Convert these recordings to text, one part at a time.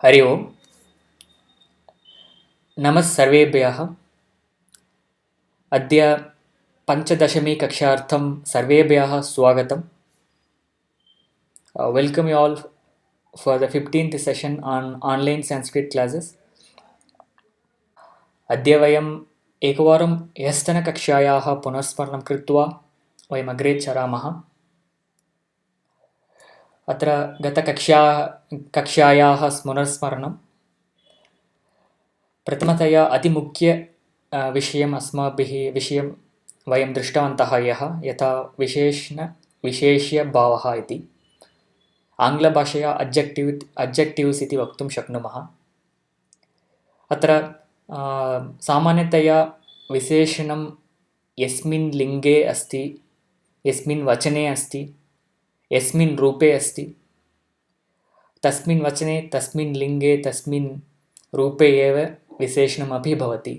हरि ओम्। नमः सर्वेभ्यः। अद्य पञ्चदशमी कक्षार्थं सर्वेभ्यः स्वागतम्। Welcome you all for the 15th session on online Sanskrit classes. अद्य वयम् एकवारं ह्यस्तनकक्षायाः पुनस्मरणं कृत्वा वयम् अग्रे चरामः। अत्र कक्षायाः पुनस्मरणं प्रथमतया अतिमुख्य विषयम् अस्माभिः वयं दृष्टवन्तः यथा विशेष्यभावः इति आङ्ग्लभाषया अब्जेक्टिव्स् इति वक्तुं शक्नुमः। अत्र सामान्यतया विशेषणं यस्मिन् लिङ्गे अस्ति, यस्मिन् वचने अस्ति, यस्मिन् रूपे अस्ति, तस्मिन् वचने तस्मिन् लिङ्गे तस्मिन् रूपे एव विशेषणमपि भवति.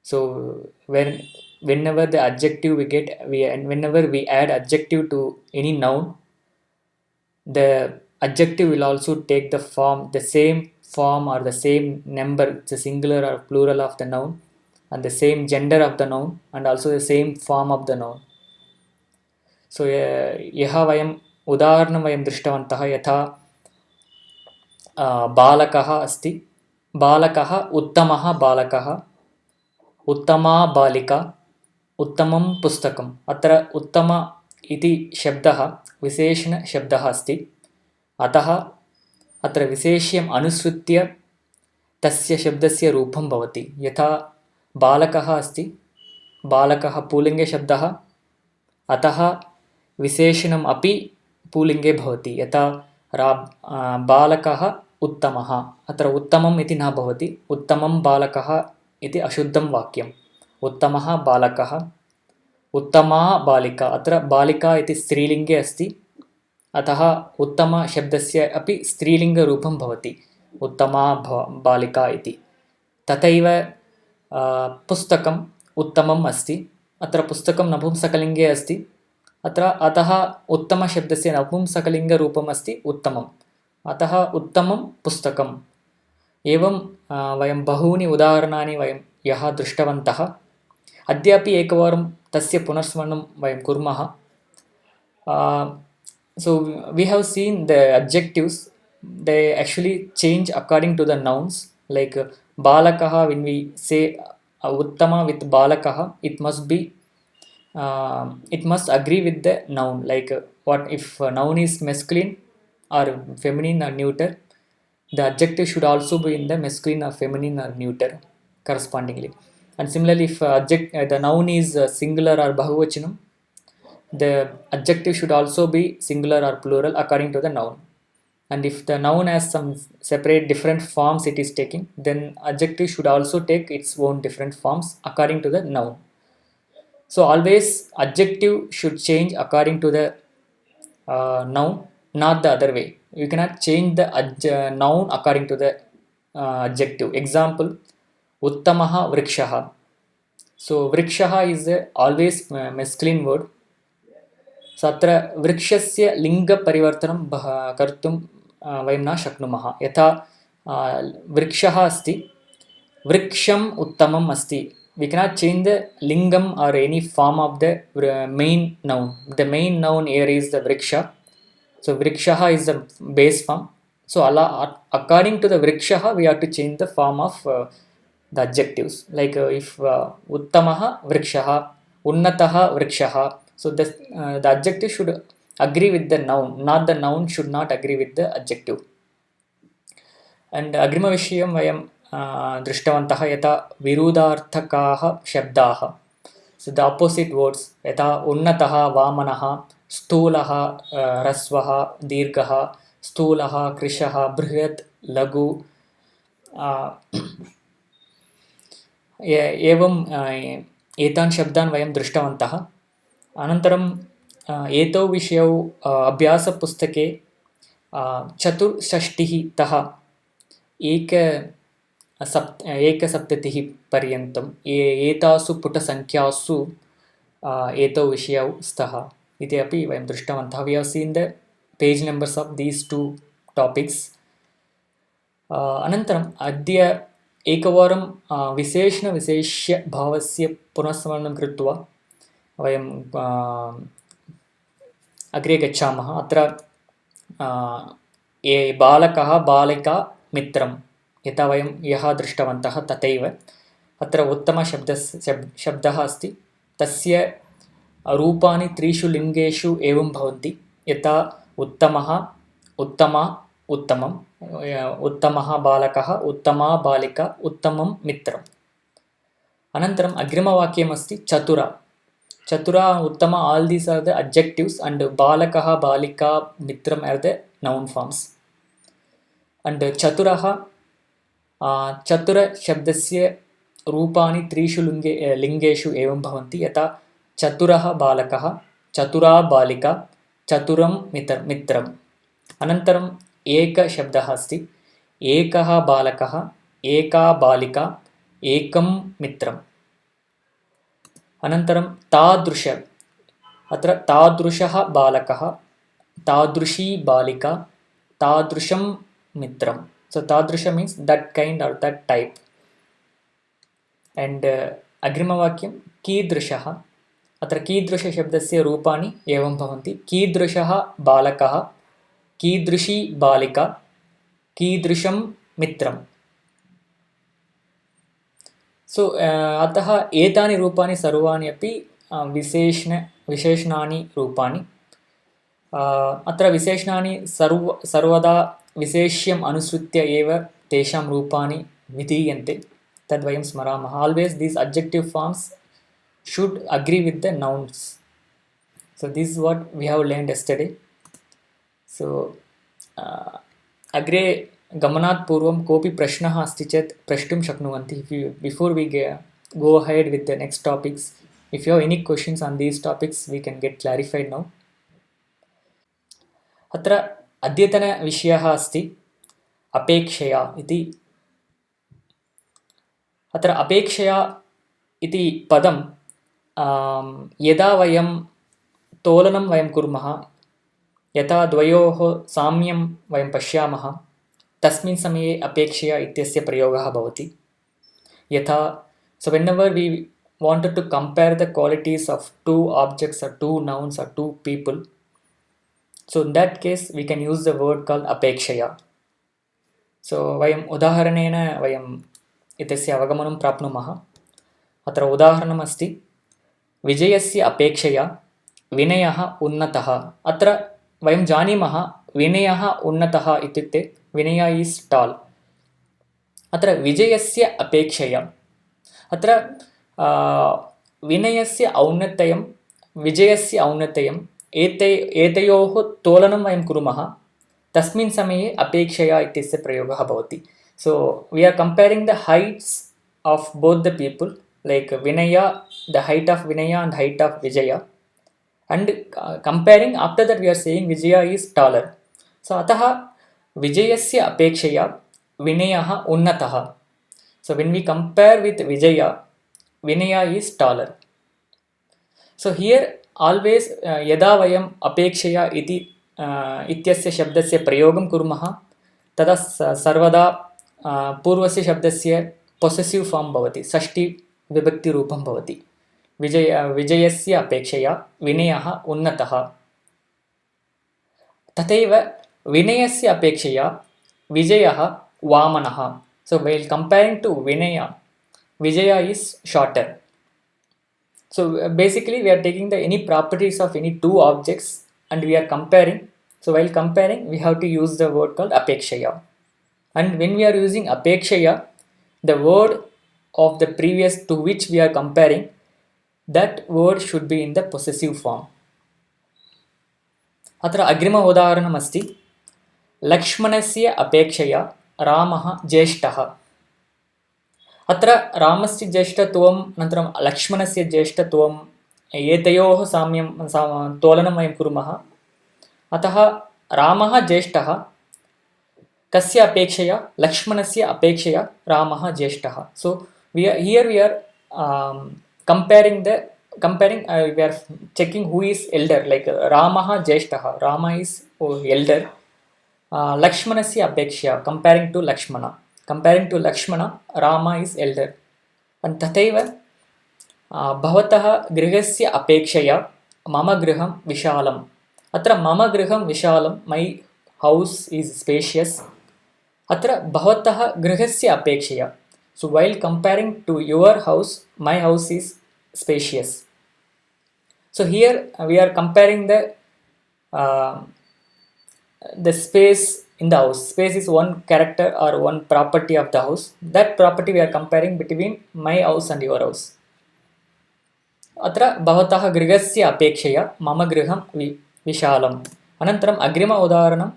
So whenever the adjective whenever we add adjective to any noun, the adjective will also take the same form or the same number, it's a singular or plural of the noun, and the same gender of the noun, and also the same form of the noun. So यः वयम् उदाहरणं वयं दृष्टवन्तः यथा बालकः अस्ति, बालकः उत्तमः बालकः, उत्तमा बालिका, उत्तमं पुस्तकम्। अत्र उत्तम इति शब्दः विशेषणशब्दः अस्ति, अतः अत्र विशेष्यम् अनुसृत्य तस्य शब्दस्य रूपं भवति। यथा बालकः अस्ति, बालकः पुल्लिङ्गशब्दः, अतः विशेषणम् अपि पुल्लिङ्गे भवति। यथा बालकः उत्तमः, अत्र उत्तमम् इति न भवति, उत्तमं बालकः इति अशुद्धं वाक्यम्। उत्तमः बालकः, उत्तमा बालिका, अत्र बालिका इति स्त्रीलिङ्गे अस्ति, अतः उत्तमशब्दस्य अपि स्त्रीलिङ्गरूपं भवति, उत्तमा बालिका इति। तथैव पुस्तकम् उत्तमम् अस्ति, अत्र पुस्तकं नपुंसकलिङ्गे अस्ति, अतः उत्तमशब्दस्य नपुंसकलिङ्गरूपम् अस्ति उत्तमम्, अतः उत्तमं पुस्तकम्। एवं वयं बहूनि उदाहरणानि वयं दृष्टवन्तः। अद्यापि एकवारं तस्य पुनर्स्मरणं वयं कुर्मः। So we have seen the adjectives, they actually change according to the nouns. Like balakaha, when we say uttama with balakaha, it must agree with the noun. Like what if noun is masculine or feminine or neuter, the adjective should also be in the masculine or feminine or neuter correspondingly. And similarly, if the noun is singular or bahuvachanam, the adjective should also be singular or plural according to the noun. And if the noun has some separate different forms it is taking, then adjective should also take its own different forms according to the noun. So always adjective should change according to the noun, not the other way. You cannot change the noun according to the adjective. Example, uttamaha vrikshaha. So vrikshaha is always masculine word. So अत्र वृक्षस्य लिङ्गपरिवर्तनं कर्तुं वयं न शक्नुमः। यथा वृक्षः अस्ति, वृक्षम् उत्तमम् अस्ति, we cannot change the lingam or any form of the main noun. The main noun here is the vriksha, so vrikshaha is the base form. So according to the vrikshaha we have to change the form of the adjectives. Like if uttamaha vrikshaha, unnataha vrikshaha, so the adjective should agree with the noun, not the noun should not agree with the adjective. And अग्रिमविषयं वयं दृष्टवन्तः यथा विरुद्धार्थकाः शब्दाः, so the opposite words, यथा उन्नतः वामनः, स्थूलः ह्रस्वः दीर्घः, स्थूलः कृशः बृहत् लघु, एवं एतान् शब्दान् वयं दृष्टवन्तः। अनन्तरं एतौ विषयौ अभ्यासपुस्तके 64 तः 170 पर्यन्तं एतासु पुटसङ्ख्यासु एतौ विषयौ स्तः इति अपि वयं दृष्टवन्तः. We have seen the page numbers of these two topics. अनन्तरम् अद्य एकवारं विशेषणविशेष्यभावस्य पुनस्मरणं कृत्वा वयं अग्रे गच्छामः. अत्र ये बालकः बालिका मित्रं यथा वयं यः दृष्टवन्तः तथैव अत्र शब्दः अस्ति. तस्य रूपाणि 3 लिङ्गेषु एवं भवन्ति यथा उत्तमः, उत्तमा, उत्तमम्, उत्तमः बालकः, उत्तमा बालिका, उत्तमं मित्रम्. अनन्तरम् अग्रिमवाक्यमस्ति चतुरा. Chatura, Uttama, all these are the adjectives, and Balakaha, Balika, Mitram are the noun forms. And Chaturaha, Chatura Shabdasya Rupani Trishu Lingeshu Evam Bhavanti, Yata Chaturaha Balakaha, Chatura Balika, Chaturam Mitram. Anantaram Eka Shabdahasti, Ekaha Balakaha, Eka Balika, Ekam Mitram. अनन्तरं तादृश अत्र तादृशः बालकः तादृशी बालिका तादृशं मित्रं. So तादृश means that kind or that type. And अग्रिमवाक्यं कीदृशः. अत्र कीदृशशब्दस्य रूपाणि एवं भवन्ति. कीदृशः बालकः, कीदृशी बालिका, कीदृशं मित्रं. सो अतः एतानि रूपाणि सर्वाणि अपि विशेषणानि रूपाणि. अत्र विशेषणानि सर्वदा विशेष्यम् अनुसृत्य एव तेषां रूपाणि विधीयन्ते. तद्वयं स्मरामः. Always these adjective forms should agree with the nouns. So this is what we have learned yesterday. So अग्रे गमनात् पूर्वं कोऽपि प्रश्नः अस्ति चेत् प्रष्टुं शक्नुवन्ति. Before we go ahead with the next topics, if you have any questions on these topics, we can get clarified now. अत्र अद्यतनविषयः अस्ति अपेक्षया इति. अत्र अपेक्षया इति पदं यदा वयं तोलनं वयं कुर्मः, यथा द्वयोः साम्यं वयं पश्यामः, तस्मिन् समये अपेक्षया इत्यस्य प्रयोगः भवति. यथा so whenever we wanted to compare the qualities of two objects or two nouns or two people, so in that case we can use the word called apekshaya. So वयम् उदाहरणेन वयम् एतस्य अवगमनं प्राप्नुमः. अत्र उदाहरणम् अस्ति विजयस्य अपेक्षया विनयः उन्नतः. अत्र वयं जानीमः विनयः उन्नतः इत्युक्ते विनय is tall. अत्र विजयस्य अपेक्षया अत्र विनयस्य औन्नत्यं विजयस्य औन्नत्यं एतयोः तोलनं वयं कुर्मः, तस्मिन् समये अपेक्षया इत्यस्य प्रयोगः भवति. So we are comparing the heights of both the people, like Vinaya, the height of Vinaya and height of Vijaya, and comparing after that we are saying Vijaya is taller. So अतः विजयस्य अपेक्षया विनयः उन्नतः. So when we compare with Vijaya, Vinaya is taller. So here always यदा वयम् अपेक्षया इति इत्यस्य शब्दस्य प्रयोगं कुर्मः, तदा सर्वदा पूर्वस्य शब्दस्य पोसेसिव् फॉर्म भवति, षष्ठी विभक्ति रूपं भवति. विजयस्य अपेक्षया विनयः उन्नतः. तथैव विनयस्य अपेक्षया विजयः वामनः. So while comparing to Vinaya, Vijaya is shorter. So basically we are taking the any properties of any two objects and we are comparing. So while comparing we have to use the word called apekshaya. And when we are using apekshaya, the word of the previous to which we are comparing, that word should be in the possessive form. अत्र अग्रिम उदाहरणम् अस्ति लक्ष्मणस्य अपेक्षया रामः ज्येष्ठः. अत्र रामस्य ज्येष्ठत्वम् अनन्तरं लक्ष्मणस्य ज्येष्ठत्वम् एतयोः साम्यं तोलनं वयं कुर्मः. अतः रामः ज्येष्ठः कस्य अपेक्षया लक्ष्मणस्य अपेक्षया रामः ज्येष्ठः. So here we are comparing we are checking who is elder, like Ramah Jeshtah. Rama is elder लक्ष्मणस्य अपेक्षया comparing to Lakshmana, Rama is elder. And तथैव भवतः गृहस्य अपेक्षया मम गृहं विशालम्. अत्र मम गृहं विशालं, मै house is spacious. अत्र भवतः गृहस्य अपेक्षया, so while comparing to your house, my house is spacious. So here we are comparing the space in the house. Space is one character or one property of the house. That property we are comparing between my house and your house. अत्र भवतः गृहस्य अपेक्षया मम गृहं विशालम्. अनन्तरम् अग्रिम उदाहरणं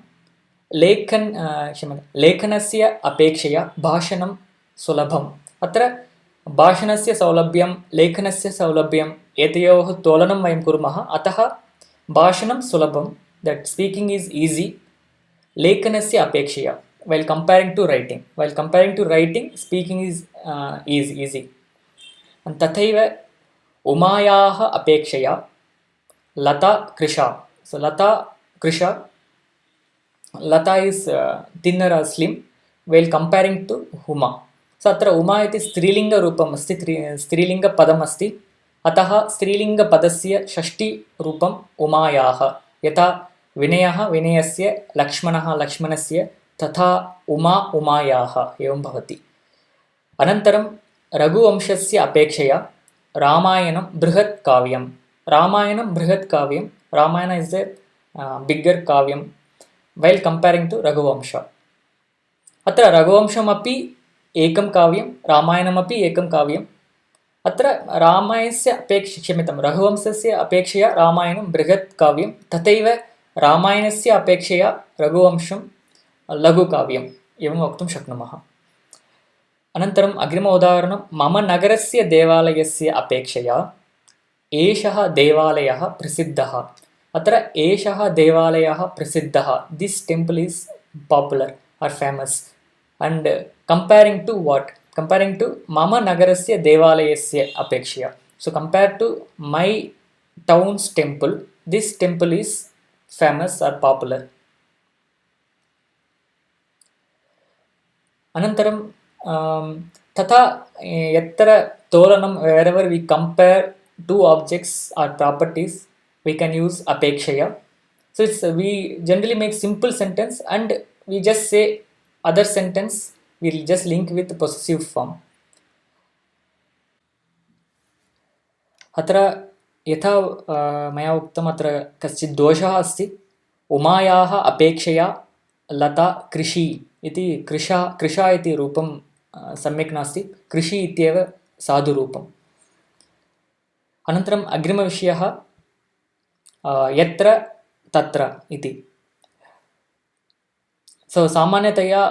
लेखनस्य अपेक्षया भाषणं सुलभम्. अत्र भाषणस्य सौलभ्यं लेखनस्य सौलभ्यं एतयोः तुलनं वयं कुर्मः. अतः भाषणं सुलभं, that speaking is easy. लेखनस्य अपेक्षया while comparing to writing speaking is easy. तथैव उमायाः अपेक्षया लता कृशा. So Lata is thinner or slim while comparing to Uma. So अत्र उमा इति स्त्रीलिङ्गरूपम् अस्ति, स्त्रीलिङ्गपदम् अस्ति. अतः स्त्रीलिङ्गपदस्य षष्ठीरूपम् उमायाः. यथा विनयः विनयस्य, लक्ष्मणः लक्ष्मणस्य, तथा उमा उमायाः एवं भवति. अनन्तरं रघुवंशस्य अपेक्षया रामायणं बृहत् काव्यं. रामायण is a bigger काव्यं while comparing to रघुवंश. अत्र रघुवंशमपि एकं काव्यं, रामायणमपि एकं काव्यम्. अत्र रघुवंशस्य अपेक्षया रामायणं बृहत् काव्यं, तथैव रामायणस्य अपेक्षया रघुवंशं लघुकाव्यम् एवं वक्तुं शक्नुमः. अनन्तरम् अग्रिम उदाहरणं मम नगरस्य देवालयस्य अपेक्षया एषः देवालयः प्रसिद्धः. अत्र एषः देवालयः प्रसिद्धः, this temple is popular or famous. And comparing to what? Comparing to mama nagarasya devalayasya apekshya. So compared to my town's temple, this temple is famous or popular. Anantaram तथा यत्र तोलनं, wherever we compare two objects or properties, we can use apekshaya. So we generally make simple sentence and we just say other sentence, we'll just link with possessive form. अत्र यथा मया उक्तम्, अत्र कश्चित् दोषः अस्ति. उमायाः अपेक्षया लता कृषि इति, कृषा इति रूपं सम्यक् नास्ति. कृषि इत्येव साधुरूपम्. अनन्तरम् अग्रिमविषयः यत्र तत्र इति. सो सामान्यतया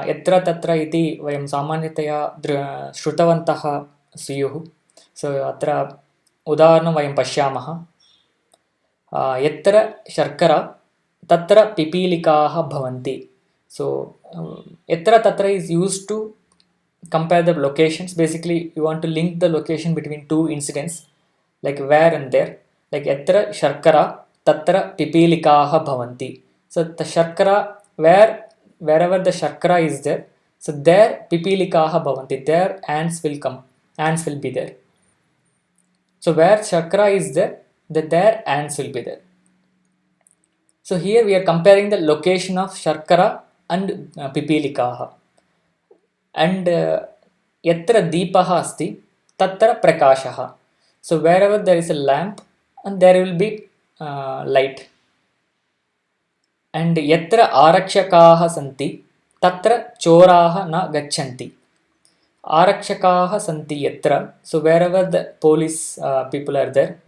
यत्र तत्र इति वयं सामान्यतया श्रुतवन्तः स्युः. सो अत्र उदाहरणं वयं पश्यामः. यत्र शर्करा तत्र पिपीलिकाः भवन्ति. सो यत्र तत्र is used to compare the locations. Basically you want to link the location between two incidents, like where and there. Like yatra sharkara tatra pipilikaah bhavanti. So the sharkara, wherever the sharkara is there, so there pipilikaah bhavanti, there ants will come, ants will be there. So where sharkara is there, there ants will be there. So here we are comparing the location of sharkara and pipilikaah. And yatra deepaha asti tatra prakashaha. So wherever there is a lamp, and there will be light. And yatra arakshakaah santi tatra choraah na gachanti. Arakshakaah santi yatra, so wherever the police people are there,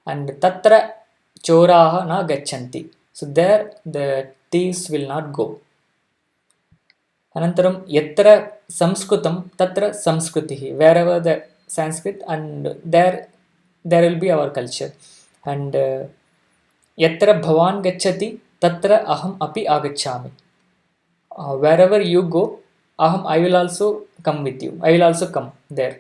and tatra choraah na gachanti, so there the thieves will not go. Anantaram yatra samskrutam tatra samskritihi, wherever the Sanskrit, and there will be our culture. And yatra bhavan gacchati tatra aham api agacchami, wherever you go, I will also come with you, I will also come there.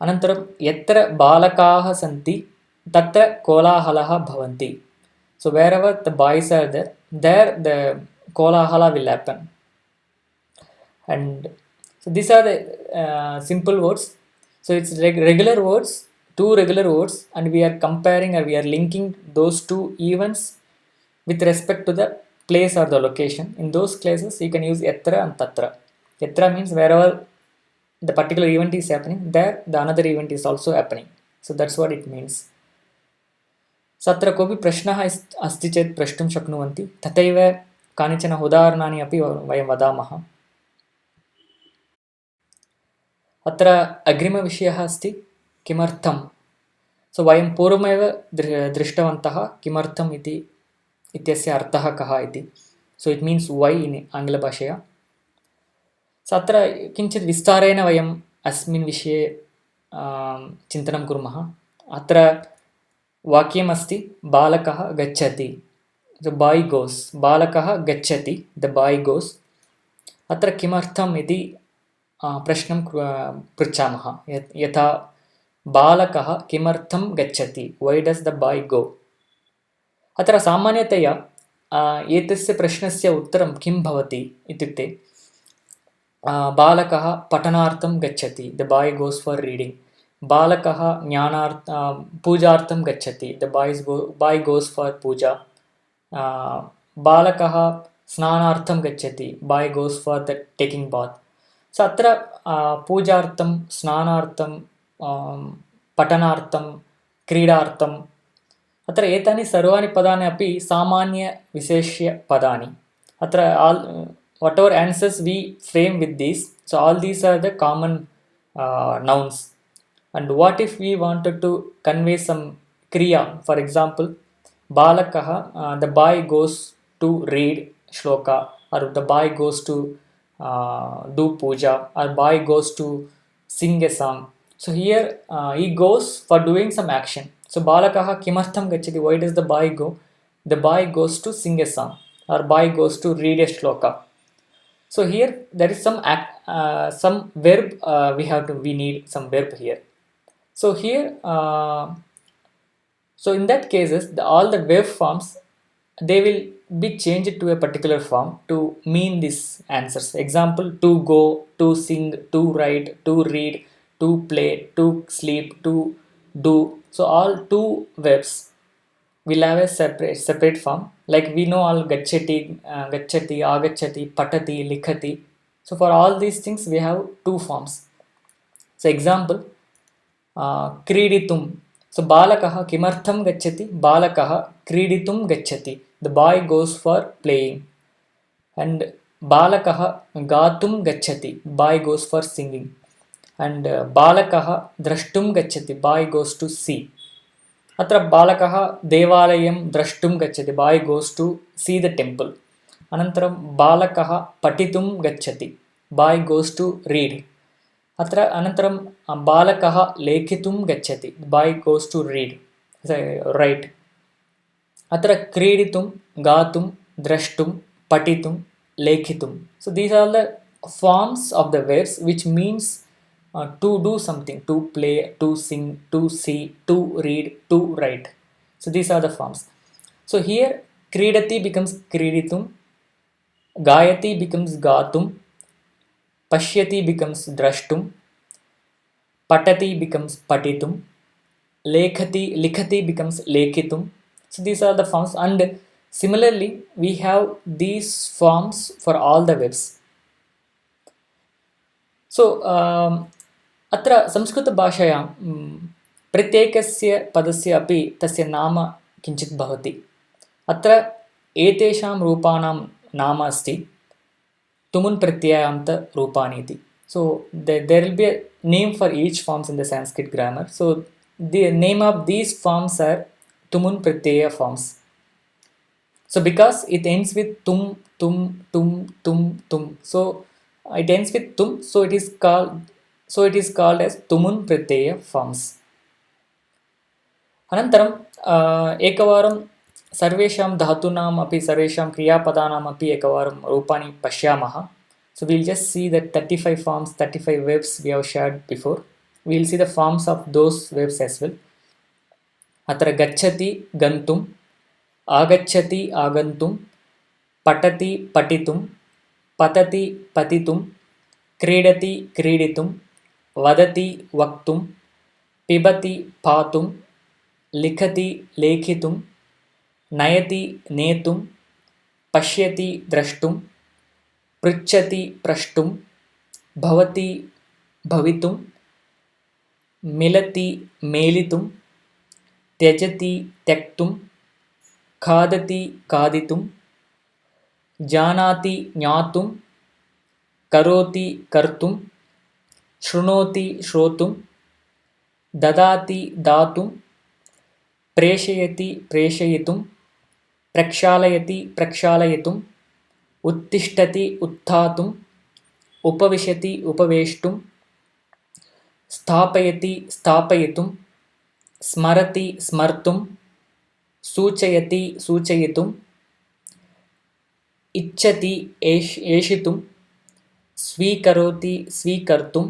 Anantaram yatra balakaah santi tatra kolahalah bhavanti. So wherever the boys are there, there the kolahala will happen. And so these are the simple words. So it's regular words, two regular words, and we are comparing or we are linking those two events with respect to the place or the location. In those cases you can use yatra and tatra. Yatra means wherever the particular event is happening, there the another event is also happening. So that's what it means. सत्र कोऽपि प्रश्नः अस्ति चेत् प्रष्टुं शक्नुवन्ति. तथैव कानिचन उदाहरणानि अपि वयं वदामः. अत्र अग्रिमविषयः अस्ति किमर्थं. सो वयं पूर्वमेव दृष्टवन्तः किमर्थम् इत्यस्य अर्थः कः इति. So it means why in आङ्ग्लभाषया. सो अत्र किञ्चित् विस्तारेण वयम् अस्मिन् विषये चिन्तनं कुर्मः. अत्र वाक्यम् अस्ति बालकः गच्छति. द बाय् गोस्. बालकः गच्छति, द बाय् गोस्. अत्र किमर्थम् इति प्रश्नं पृच्छामः. यथा बालकः किमर्थं गच्छति, वै डस् द बाय् गो. अत्र सामान्यतया एतस्य प्रश्नस्य उत्तरं किं भवति इत्युक्ते बालकः पठनार्थं गच्छति, the boy goes for reading. बालकः पूजार्थं गच्छति, द बाय् गोस् फार् पूजा. बालकः स्नानार्थं गच्छति, boy goes for the taking bath. So अत्र पूजार्थं, स्नानार्थं, पठनार्थं, क्रीडार्थम्, अत्र एतानि सर्वाणि पदानि अपि सामान्यविशेष्यपदानि. अत्र whatever answers we frame with these, so all these are the common nouns. And what if we wanted to convey some kriya? For example, balakah, the boy goes to read shloka, or the boy goes to do puja, or boy goes to sing a song. So here he goes for doing some action. So balakah kimartham gacchati, why does the boy go? The boy goes to sing a song, or boy goes to read a shloka. So here there is some verb, we need some verb here. So here so in that cases all the verb forms, they will be changed to a particular form to mean these answers. Example, to go, to sing, to write, to read, to play, to sleep, to do. So all two verbs will have a separate form. Like we know all gacchati, agacchati, patati, likhati. So for all these things we have two forms. So example, kriditum. So balakah kimartham gacchati, balakah kriditum gacchati, the boy goes for playing. And balakah gatum gacchati, boy goes for singing. And balakah drashtum gacchati, boy goes to see. अत्र बालकः देवालयं द्रष्टुं गच्छति, boy goes to see the temple. अनन्तरं बालकः पठितुं गच्छति, boy goes to read. अत्र अनन्तरं बालकः लेखितुं गच्छति, boy goes to read, write. अत्र क्रीडितुं, गातुं, द्रष्टुं, पठितुं, लेखितुं. So these are the forms of the verbs which means to do something, to play, to sing, to see, to read, to write. So these are the forms. So here kridati becomes kriditum, gayati becomes gatum, pashyati becomes drashtum, patati becomes patitum, likhati becomes lekhitum. So these are the forms, and similarly we have these forms for all the verbs. So अत्र संस्कृतभाषायां प्रत्येकस्य पदस्य अपि तस्य नाम किञ्चित् भवति. अत्र एतेषां रूपाणां नाम अस्ति तुमुन् प्रत्ययान्तरूपाणि इति. So there will be a name for each forms in the Sanskrit grammar. So the name of these forms are tumun pratyaya forms. So because it ends with tum, tum, tum, tum, tum, so it ends with tum, so it is called as tumun pratyaya forms. अनन्तरं एकवारं सर्वेषां धातूनाम् अपि सर्वेषां क्रियापदानाम् अपि एकवारं रूपाणि पश्यामः. So we'll just see the 35 forms, 35 verbs we have shared before. We'll see the forms of those verbs as well. अत्र गच्छति गन्तुं, आगच्छति आगन्तुं, पठति पठितुं, पतति पतितुं, क्रीडति क्रीडितुं, वदति वक्तुं, पिबति पातुं, लिखति लेखितुं, नयति नेतुं, पश्यति द्रष्टुं, पृच्छति प्रष्टुं, भवति भवितुं, मिलति मेलितुं, त्यजति त्यक्तुं, खादति खादितुं, जानाति ज्ञातुं, करोति कर्तुं, शृणोति श्रोतुं, ददाति दातुं, प्रेषयति प्रेषयितुं, प्रक्षालयति प्रक्षालयितुं, उत्तिष्ठति उत्थातुं, उपविशति उपवेष्टुं, स्थापयति स्थापयितुं, स्मरति स्मर्तुं, सूचयति सूचयितुं, इच्छति एषितुं, स्वीकरोति स्वीकर्तुं,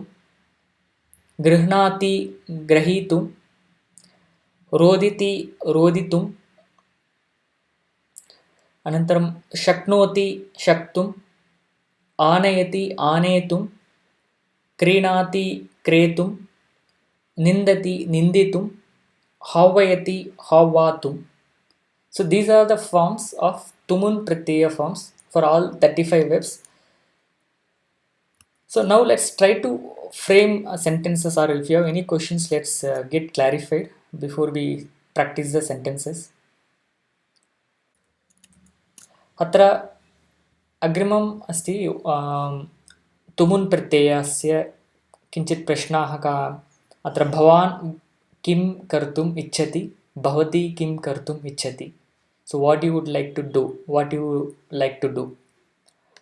गृह्णाति ग्रहीतुं, रोदिति रोदितुं, अनन्तरं शक्नोति शक्तुं, आनयति आनेतुं, क्रीणाति क्रेतुं, निन्दति निन्दितुं, हावयति हावातुं. So these are the forms of Tumun Pratyaya forms for all 35 verbs. So now let's try to frame sentences, or if you have any questions, let's get clarified before we practice the sentences. अत्र अग्रिमम् अस्ति तुमुन् प्रत्ययस्य किञ्चित् प्रश्नाः का. अत्र भवान् किं कर्तुम् इच्छति, भवती किं कर्तुम् इच्छति. So what you would like to do, what you like to do.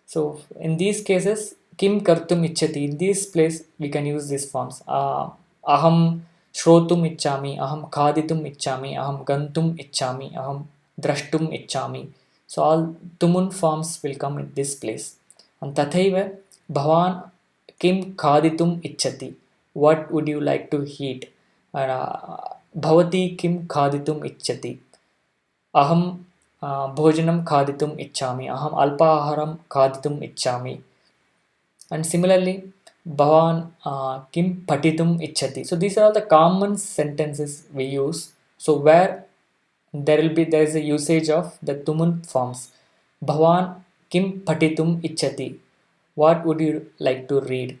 So in these cases, kim kartum ichchati, in this place we can use these forms. Aham shrotum ichchami, aham khaditum ichchami, aham gantum ichchami, aham drashtum ichchami. So all tumun forms will come in this place. And tathaiva bhavan kim khaditum ichchati, what would you like to eat. Bhavati kim khaditum ichchati, अहं भोजनं खादितुम् इच्छामि, अहम् अल्पाहारं खादितुम् इच्छामि. And similarly, भवान् किं पठितुम् इच्छति. So these are the common sentences we use. So where there is a usage of the tumun forms. भवान् किं पठितुम् इच्छति, what would you like to read.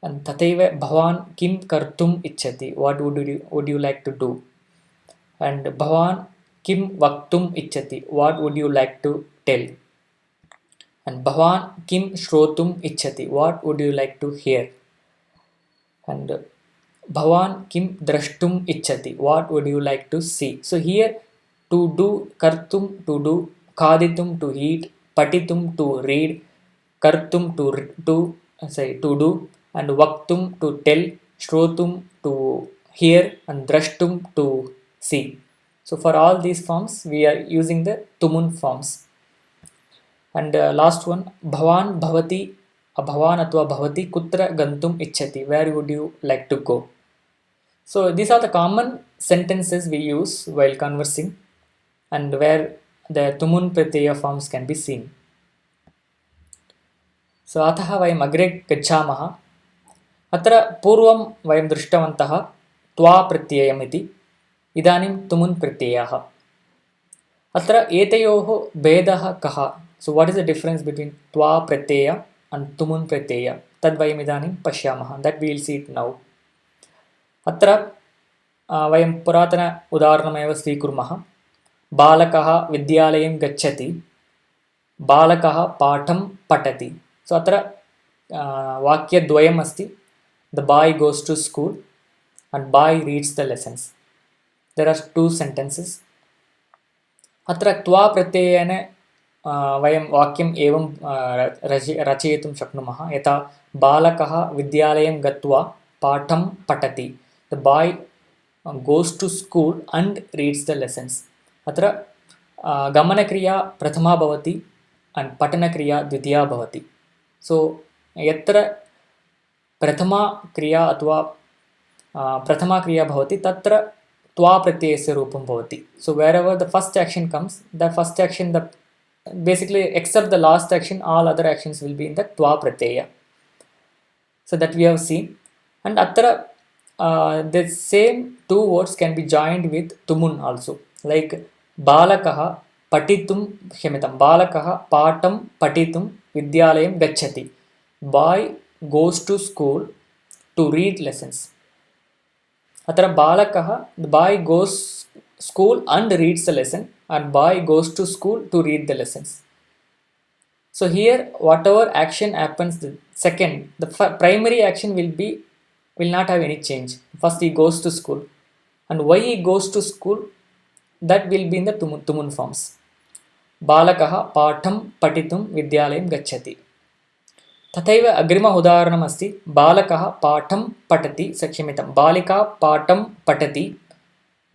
And तथैव भवान् किं कर्तुम् इच्छति, what would you like to do. And भवान् किं वक्तुम् इच्छति, what would you like to tell. And भवान् किं श्रोतुम् इच्छति, what would you like to hear. And भवान् किं द्रष्टुम् इच्छति, what would you like to see. So here to do, kartum to do, खादितुं to eat, पठितुं to read, कर्तुं to do, and vaktum to tell, shrotum to hear, and drashtum to see. So for all these forms we are using the tumun forms. And last one, bhavan bhavati, bhavan athva bhavati kutra gantum ichchati, where would you like to go. So these are the common sentences we use while conversing, and where the tumun pratyaya forms can be seen. So अतः वयम् अग्रे गच्छामः. अत्र पूर्वं वयं दृष्टवन्तः त्वा प्रत्ययम् इति. इदानीं तुमुन् प्रत्ययः. अत्र एतयोः भेदः कः. So what is the difference between त्वा प्रत्यय and तुमुन् प्रत्यय, तद् वयम् इदानीं पश्यामः. That we will see it now. अत्र वयं पुरातन उदाहरणमेव स्वीकुर्मः. बालकः विद्यालयं गच्छति, बालकः पाठं पठति. So अत्र वाक्यद्वयम् अस्ति. The boy goes to school and boy reads the lessons. There are two sentences. अत्र त्वा प्रत्ययेन वयं वाक्यम् एवं रचयितुं शक्नुमः. यथा बालकः विद्यालयं गत्वा पाठं पठति. The boy goes to school and reads the lessons. अत्र गमनक्रिया प्रथमा भवति and पठनक्रिया द्वितीया भवति. So यत्र प्रथमा क्रिया अथवा प्रथमा क्रिया भवति तत्र त्वा प्रत्ययस्य रूपं भवति. So wherever the first action comes, the first action, the basically except the last action, all other actions will be in the twa pratyaya. So that we have seen. And atra the same two words can be joined with tumun also, like balakah patitum क्षम्यतां balakah patam patitum vidyalayam gacchati. Boy goes to school to read lessons. अत्र बालकः, the boy goes school and reads the lesson, and boy goes to school to read the lessons. So here whatever action happens, the second, the primary action will not have any change. First he goes to school, and why he goes to school, that will be in the tumun forms. बालकः पाठं पठितुं विद्यालयं गच्छति. तथैव अग्रिमः उदाहरणम् अस्ति, बालकः पाठं पठति, क्षम्यतां बालिका पाठं पठति,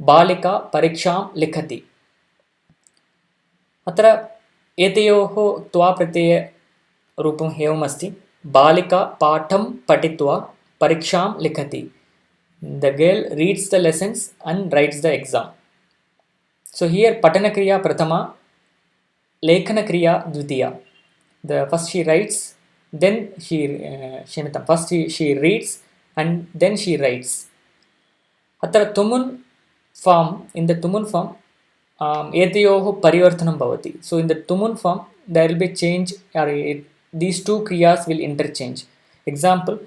बालिका परीक्षां लिखति. अत्र एतयोः त्वा प्रत्ययरूपम् एवम् अस्ति, बालिका पाठं पठित्वा परीक्षां लिखति. The girl reads the lessons and writes the exam. So here patanakriya prathama, lekhanakriya dvitiya. The first she writes, then first she reads and then she writes. अत्र तुमुन form, in the tumun form एतयोः परिवर्तनं भवति. So in the tumun form there will be change, or these two kriyas will interchange. Example,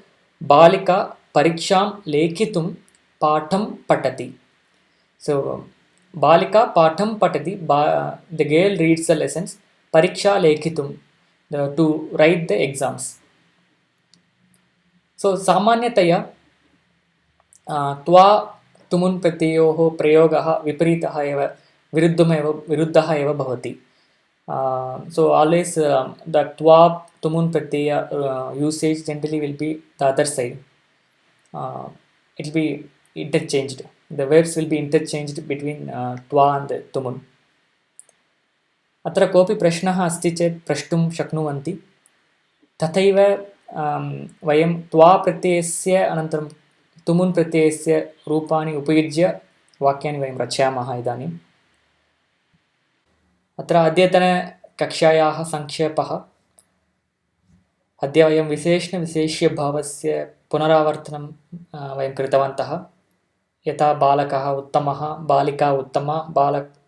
balika pariksham lekhitum patham patati. So balika patham patati, the girl reads the lessons, pariksha lekhitum, to write the exams. So सामान्यतया त्वा तुमुन् प्रत्ययोः प्रयोगः विपरीतः एव, विरुद्धः एव भवति. So always the twa tumun pratyaya usage generally will be the other side. It will be interchanged. The verbs will be interchanged between twa and tumun. अत्र कोऽपि प्रश्नः अस्ति चेत् प्रष्टुं शक्नुवन्ति. तथैव वयं त्वा प्रत्ययस्य अनन्तरं तुमुन् प्रत्ययस्य रूपाणि उपयुज्य वाक्यानि वयं रचयामः इदानीम्. अत्र अद्यतनकक्षायाः संक्षेपः. अद्य वयं विशेष्यभावस्य पुनरावर्तनं वयं कृतवन्तः. यथा बालकः उत्तमः, बालिका उत्तमा,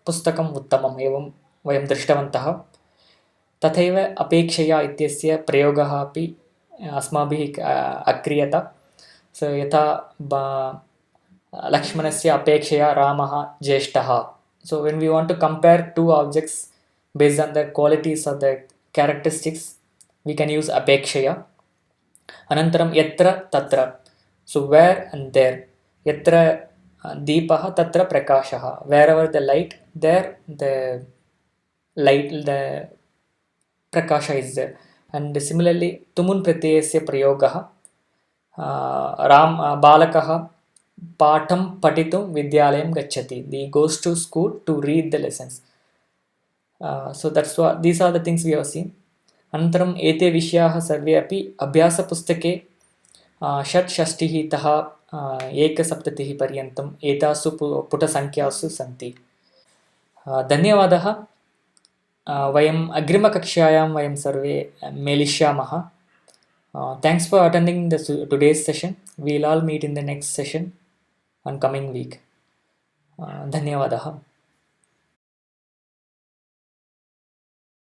पुस्तकम् उत्तमम्, एवं वयं दृष्टवन्तः. तथैव अपेक्षया इत्यस्य प्रयोगः अपि अस्माभिः अक्रियत. So यथा लक्ष्मणस्य अपेक्षया रामः ज्येष्ठः. So when we want to compare two objects based on their qualities or their characteristics, we can use apekshaya. Anantaram yatra tatra. So where and there. Yatra deepah tatra prakashah. Wherever the light, there the light, the prakasha is there. And similarly tumun pratyayasya prayogah. Balakah patham patitum vidyalayam gacchati. He goes to school to read the lessons. So that's what, these are the things we have seen. अनन्तरम् एते विषयाः सर्वे अपि अभ्यासपुस्तके षट्षष्टिः तः 170 पर्यन्तम् एतासु पुटसङ्ख्यासु सन्ति. धन्यवादः. वयम् अग्रिमकक्षायां वयं सर्वे मेलिष्यामः. Thanks for attending today's session. We'll all meet in the next session on coming week. धन्यवादः.